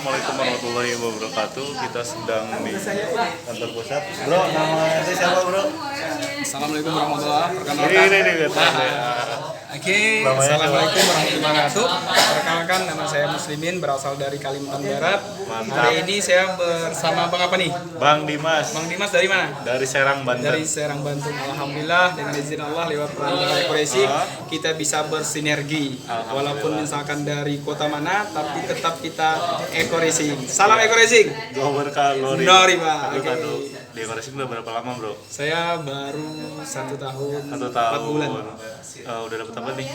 Assalamualaikum warahmatullahi wabarakatuh. Kita sedang di kantor pusat. Bro, nama ente siapa, Bro? Assalamualaikum warahmatullahi wabarakatuh. Ini. Assalamualaikum warahmatullahi wabarakatuh. Perkenalkan, nama saya Muslimin, berasal dari Kalimantan Barat. Mantap. Hari ini saya bersama Bang apa nih? Bang Dimas. Bang Dimas dari mana? Dari Serang, Banten. Dari Serang, Banten. Alhamdulillah, dengan izin Allah lewat perantara Ekoracing kita bisa bersinergi. Walaupun misalkan dari kota mana, tapi tetap kita Ekoracing. Salam Ekoracing. Gua berkalori. Nori, Pak. Oke. Di Ekoracing udah berapa lama, Bro? Saya baru 1 tahun, 1 tahun. 4 bulan. Udah dapat apa nih?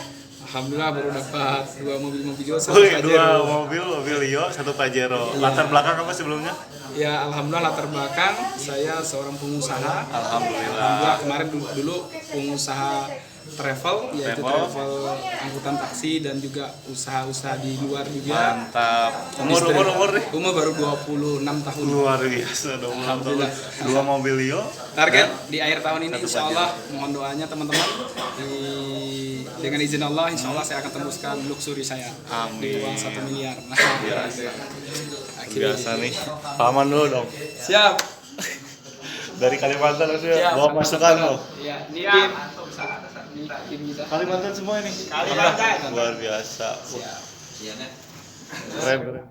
Alhamdulillah baru dapat 2 mobil Yo, 1 Wih, Pajero. 2 mobil Yo, 1 Pajero. Latar belakang apa sebelumnya? Ya alhamdulillah latar belakang saya seorang pengusaha. Alhamdulillah. Kemarin dulu pengusaha travel, yaitu travel angkutan taksi dan juga usaha-usaha di luar juga. Mantap. Umur nih? Umur baru 26 tahun. Luar biasa dong. Alhamdulillah. 2 mobil Yo. Target di akhir tahun ini 1 insya Allah, mohon doanya teman-teman. Dengan izin Allah, insya Allah saya akan tembuskan luxury saya. Amin. Di uang 1 miliar. Nah, Biasa nih. Paman dulu dong. Siap. Dari Kalimantan aja. Bawa masukan lo. Ya, ini tim kita. Kalimantan semua ini. Kalimantan. Luar biasa. Siap. Keren.